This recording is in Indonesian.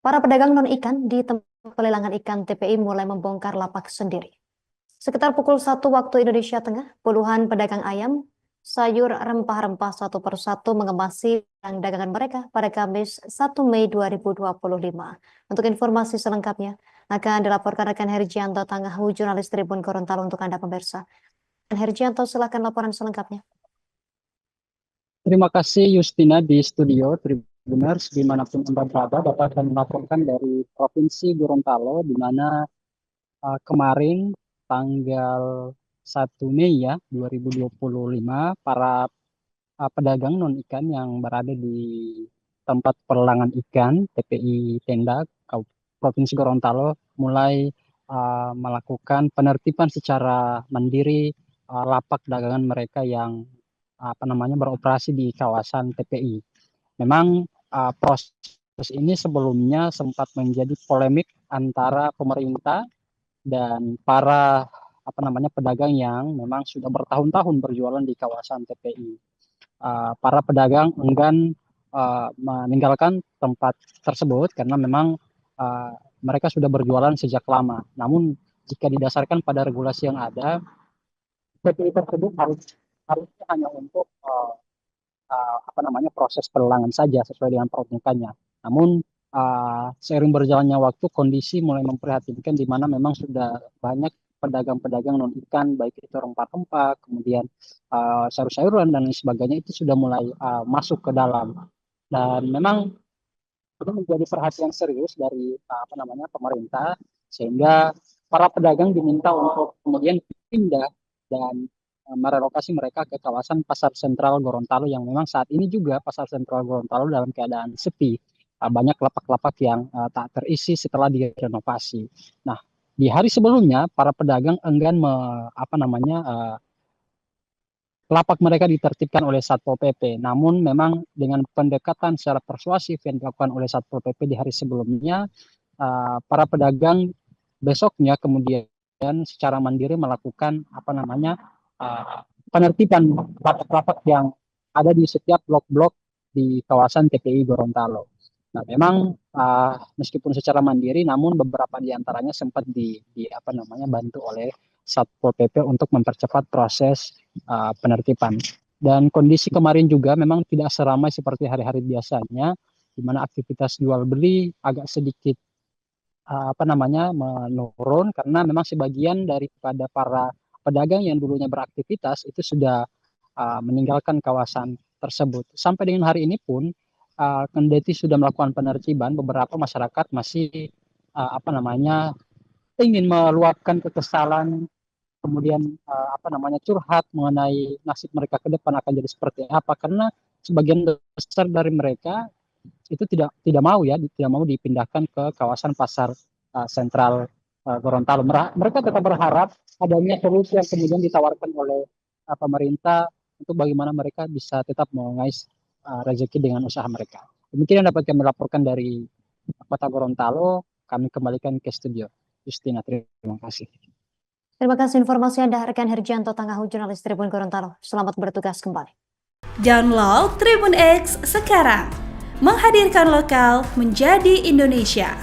Para pedagang non-ikan di tempat pelelangan ikan TPI mulai membongkar lapak sendiri. Sekitar pukul 1 waktu Indonesia Tengah, puluhan pedagang ayam, sayur, rempah-rempah satu persatu mengemasi dagangan mereka pada Kamis 1 Mei 2025. Untuk informasi selengkapnya, akan dilaporkan rekan Herjianto Tangahu, jurnalis Tribun Gorontalo untuk Anda pemirsa. Herjianto, silakan laporan selengkapnya. Terima kasih Justina di studio Tribuners dimanapun Anda berada, dapat kami melaporkan dari Provinsi Gorontalo di mana kemarin tanggal 1 Mei ya 2025 para pedagang non ikan yang berada di tempat pelelangan ikan TPI Tenda Provinsi Gorontalo mulai melakukan penertiban secara mandiri lapak dagangan mereka yang beroperasi di kawasan TPI. Memang proses ini sebelumnya sempat menjadi polemik antara pemerintah dan para pedagang yang memang sudah bertahun-tahun berjualan di kawasan TPI. Para pedagang enggan meninggalkan tempat tersebut karena memang mereka sudah berjualan sejak lama. Namun jika didasarkan pada regulasi yang ada, TPI tersebut harusnya hanya untuk proses pelelangan saja sesuai dengan peruntukannya. Namun seiring berjalannya waktu, kondisi mulai memprihatinkan di mana memang sudah banyak pedagang-pedagang non ikan, baik itu rempah-rempah, kemudian sayur-sayuran dan lain sebagainya, itu sudah mulai masuk ke dalam. Dan memang itu menjadi perhatian serius dari pemerintah, sehingga para pedagang diminta untuk kemudian pindah dan merelokasi mereka ke kawasan Pasar Sentral Gorontalo yang memang saat ini juga Pasar Sentral Gorontalo dalam keadaan sepi. Banyak lapak-lapak yang tak terisi setelah direnovasi. Nah, di hari sebelumnya para pedagang enggan lapak mereka ditertibkan oleh Satpol PP. Namun memang dengan pendekatan secara persuasif yang dilakukan oleh Satpol PP di hari sebelumnya, para pedagang besoknya kemudian secara mandiri melakukan penertiban lapak-lapak yang ada di setiap blok-blok di kawasan TPI Gorontalo. Nah, memang meskipun secara mandiri, namun beberapa di antaranya sempat bantu oleh Satpol PP untuk mempercepat proses penertiban. Dan kondisi kemarin juga memang tidak seramai seperti hari-hari biasanya, di mana aktivitas jual beli agak sedikit menurun karena memang sebagian daripada para pedagang yang dulunya beraktivitas itu sudah meninggalkan kawasan tersebut. Sampai dengan hari ini pun kendati sudah melakukan penertiban, beberapa masyarakat masih ingin meluapkan kekesalan, kemudian curhat mengenai nasib mereka ke depan akan jadi seperti apa, karena sebagian besar dari mereka itu tidak mau dipindahkan ke kawasan Pasar Sentral Gorontalo. Mereka tetap berharap adanya solusi yang kemudian ditawarkan oleh pemerintah untuk bagaimana mereka bisa tetap mengais rezeki dengan usaha mereka. Demikian yang dapat kami laporkan dari Kota Gorontalo. Kami kembalikan ke studio. Justina, terima kasih. Terima kasih informasi Anda, rekan Herjianto Tangahu, jurnalis Tribun Gorontalo. Selamat bertugas kembali. Download Tribun X sekarang. Menghadirkan lokal menjadi Indonesia.